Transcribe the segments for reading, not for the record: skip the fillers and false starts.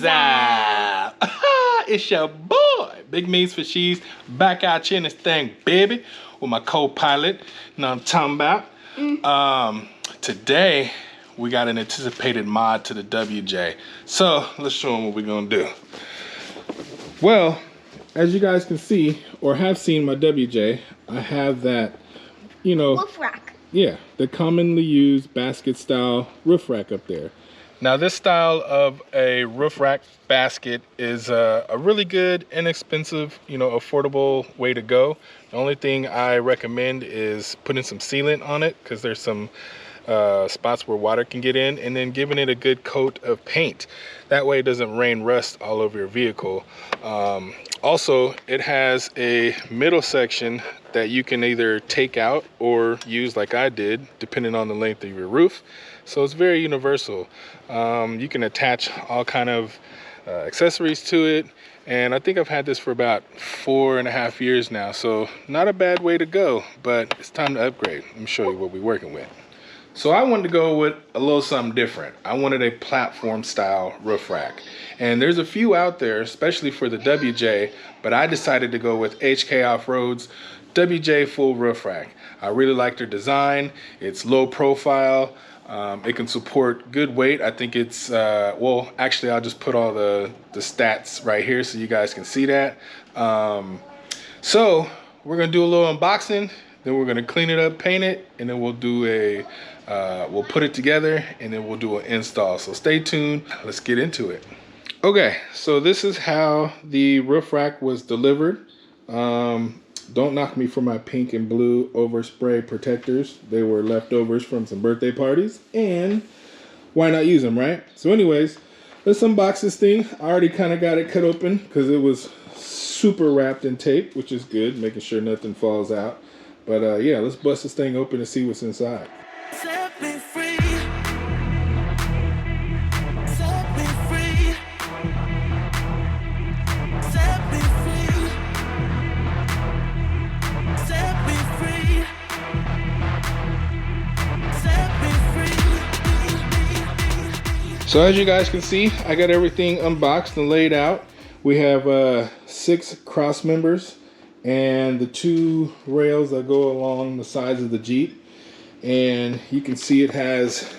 What's up? It's your boy, Big Me's for She's, back out here in this thing, baby, with my co-pilot. You know what I'm talking about? Today, we got an anticipated mod to the WJ. So, let's show them what we're gonna do. Well, as you guys can see, or have seen my WJ, I have that, you know, roof rack. Yeah, the commonly used basket style roof rack up there. Now this style of a roof rack basket is a really good, inexpensive, you know, affordable way to go. The only thing I recommend is putting some sealant on it, because there's some spots where water can get in, and then giving it a good coat of paint. That way it doesn't rain rust all over your vehicle. Also, it has a middle section that you can either take out or use like I did, depending on the length of your roof. So it's very universal. You can attach all kind of accessories to it. And I think I've had this for about 4.5 years now. So not a bad way to go, but it's time to upgrade. Let me show you what we're working with. So I wanted to go with a little something different. I wanted a platform style roof rack. And there's a few out there, especially for the WJ, but I decided to go with HK Offroad's WJ full roof rack. I really like their design. It's low profile. It can support good weight. I think it's, well, actually I'll just put all the stats right here so you guys can see that. So we're gonna do a little unboxing, then we're gonna clean it up, paint it, and then we'll do a, we'll put it together, and then we'll do an install. So stay tuned, let's get into it. Okay, so this is how the roof rack was delivered. Don't knock me for my pink and blue overspray protectors. They were leftovers from some birthday parties, and why not use them, right? So anyways, let's unbox this thing. I already kind of got it cut open because it was super wrapped in tape, which is good, making sure nothing falls out. But yeah, let's bust this thing open and see what's inside. Set me free. Set me free. Set me free. Set me free. Set me free. So as you guys can see, I got everything unboxed and laid out. We have 6 cross members and the 2 rails that go along the sides of the Jeep. And you can see it has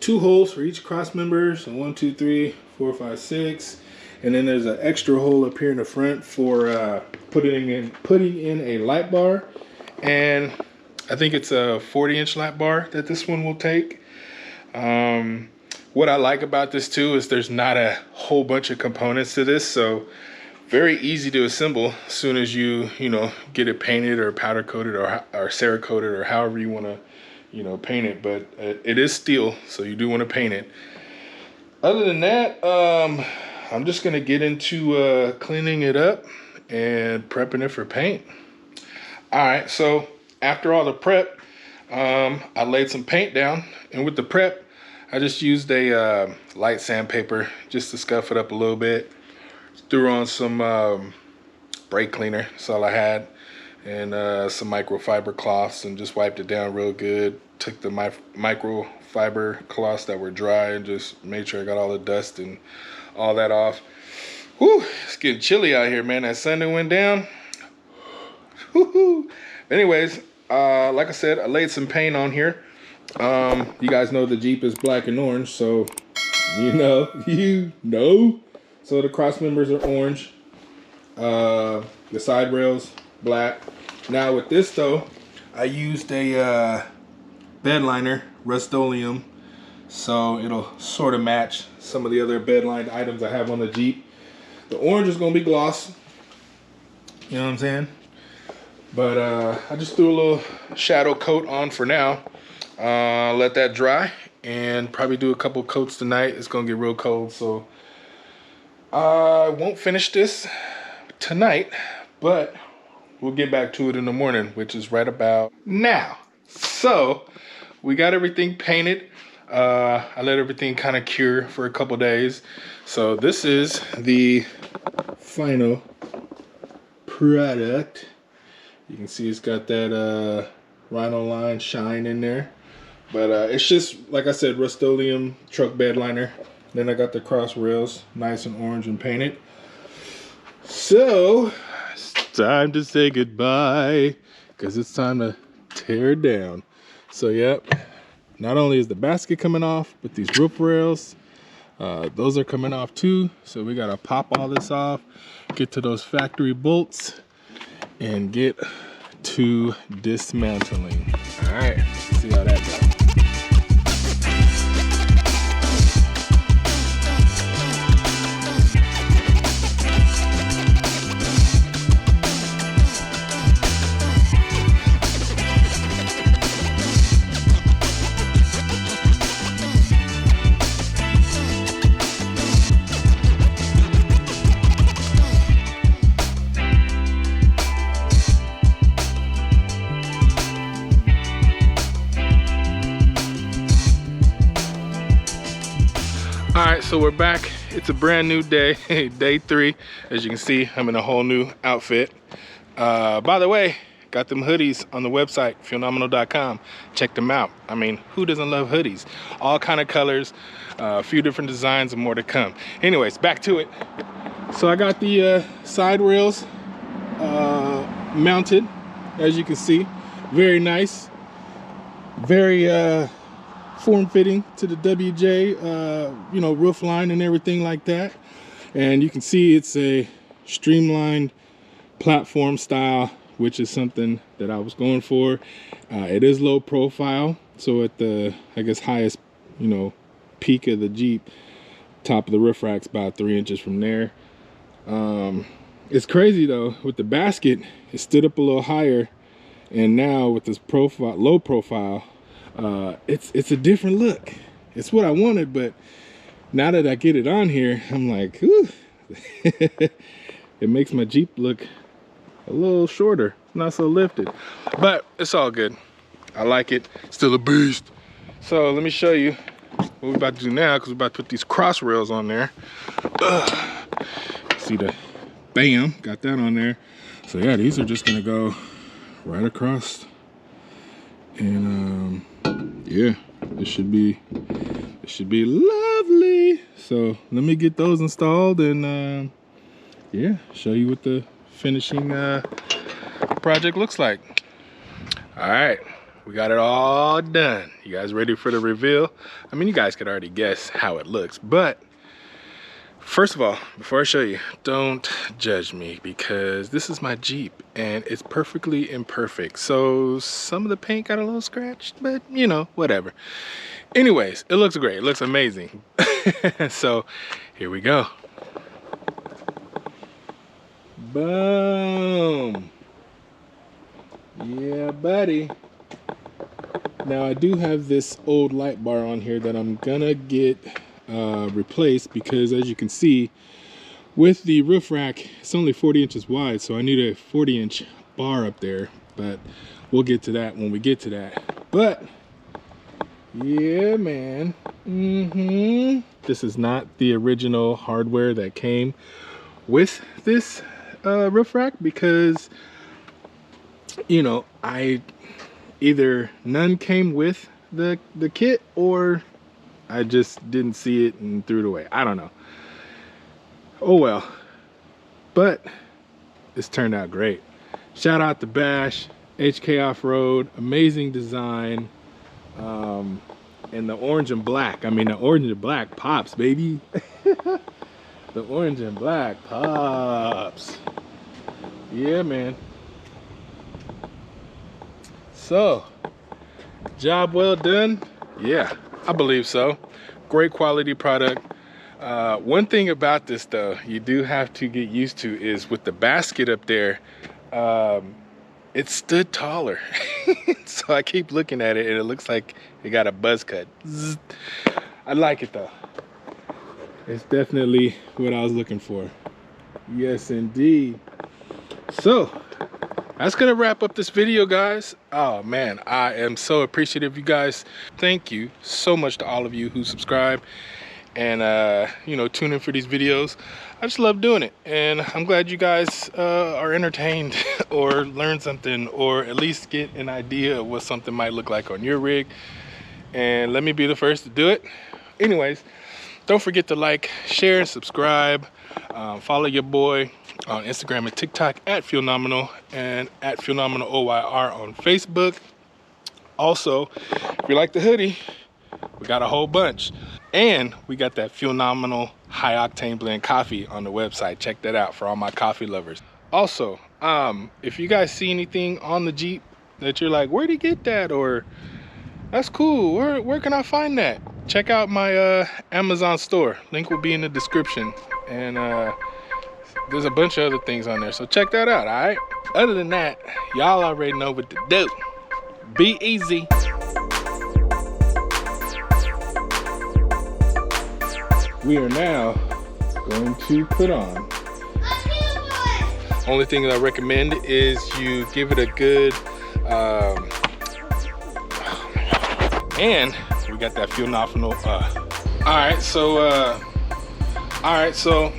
2 holes for each cross member. So 1, 2, 3, 4, 5, 6. And then there's an extra hole up here in the front for putting in a light bar. And I think it's a 40-inch light bar that this one will take. What I like about this too is there's not a whole bunch of components to this, so very easy to assemble as soon as you know, get it painted or powder coated or Cerakoted or however you want to, you know, paint it. But it is steel, so you do want to paint it. Other than that, I'm just gonna get into cleaning it up and prepping it for paint. All right, so after all the prep, I laid some paint down, and with the prep, I just used a light sandpaper just to scuff it up a little bit. Threw on some brake cleaner, that's all I had, and some microfiber cloths, and just wiped it down real good. Took the microfiber cloths that were dry and just made sure I got all the dust and all that off. Whew, it's getting chilly out here, man. That sun that went down. Woohoo! Anyways, like I said, I laid some paint on here. You guys know the Jeep is black and orange, so you know. So the cross members are orange. The side rails black. Now with this though, I used a bed liner, Rust-Oleum, so it'll sort of match some of the other bed lined items I have on the Jeep. The orange is gonna be gloss. You know what I'm saying? But I just threw a little shadow coat on for now. Let that dry and probably do a couple coats tonight. It's gonna get real cold, so I won't finish this tonight, but we'll get back to it in the morning, which is right about now. So we got everything painted. I let everything kind of cure for a couple days. So this is the final product. You can see it's got that Rhino line shine in there. But it's just, like I said, Rust-Oleum truck bed liner. Then I got the cross rails, nice and orange and painted. So, it's time to say goodbye, because it's time to tear it down. So, yep, not only is the basket coming off, but these roof rails, those are coming off too. So we gotta pop all this off, get to those factory bolts, and get to dismantling. All right, let's see how that goes. All right, so we're back. It's a brand new day, day 3. As you can see, I'm in a whole new outfit. By the way, got them hoodies on the website, phenomenal.com. Check them out. I mean, who doesn't love hoodies? All kind of colors, a few different designs, and more to come. Anyways, back to it. So I got the side rails mounted, as you can see. Very nice. Very form-fitting to the WJ, you know, roof line and everything like that. And you can see it's a streamlined platform style, which is something that I was going for. It is low profile, so at the, I guess, highest, you know, peak of the Jeep, top of the roof rack's about 3 inches from there. It's crazy though, with the basket, it stood up a little higher, and now with this profile, low profile, it's a different look. It's what I wanted, but now that I get it on here, I'm like, ooh. It makes my Jeep look a little shorter, not so lifted, but it's all good. I like it. Still a beast. So let me show you what we're about to do now, because we're about to put these cross rails on there. See the bam, got that on there. So yeah, these are just gonna go right across, and yeah, it should be lovely. So let me get those installed, and yeah, show you what the finishing project looks like. All right, we got it all done. You guys ready for the reveal? I mean, you guys could already guess how it looks, but first of all, before I show you, don't judge me, because this is my Jeep and it's perfectly imperfect. So some of the paint got a little scratched, but you know, whatever. Anyways, it looks great. It looks amazing. So here we go. Boom. Yeah, buddy. Now I do have this old light bar on here that I'm gonna get replaced, because as you can see, with the roof rack, it's only 40 inches wide, so I need a 40-inch bar up there, but we'll get to that when we get to that. But yeah, man, this is not the original hardware that came with this roof rack, because you know, either none came with the kit, or I just didn't see it and threw it away. I don't know. Oh well. But it's turned out great. Shout out to Bash, HK Offroad, amazing design. And the orange and black. I mean, the orange and black pops, baby. The orange and black pops. Yeah, man. So, job well done? Yeah, I believe so. Great quality product. One thing about this though, you do have to get used to, is with the basket up there, it stood taller. So I keep looking at it and it looks like it got a buzz cut. Zzz. I like it though. It's definitely what I was looking for. Yes, indeed. So that's gonna wrap up this video, guys. Oh man, I am so appreciative of you guys. Thank you so much to all of you who subscribe and you know, tune in for these videos. I just love doing it, and I'm glad you guys are entertained or learn something, or at least get an idea of what something might look like on your rig. And let me be the first to do it. Anyways, Don't forget to like, share, subscribe. Follow your boy on Instagram and TikTok at Fuelnominal and at Fuelnominal OYR on Facebook. Also, if you like the hoodie, we got a whole bunch. And we got that Fuelnominal high octane blend coffee on the website. Check that out for all my coffee lovers. Also, if you guys see anything on the Jeep that you're like, where'd he get that? Or that's cool, where can I find that? Check out my Amazon store. Link will be in the description. And there's a bunch of other things on there, so check that out, all right? Other than that, y'all already know what to do. Be easy. We are now going to put on. Only thing that I recommend is you give it a good, and we got that Fuelnominal. All right, so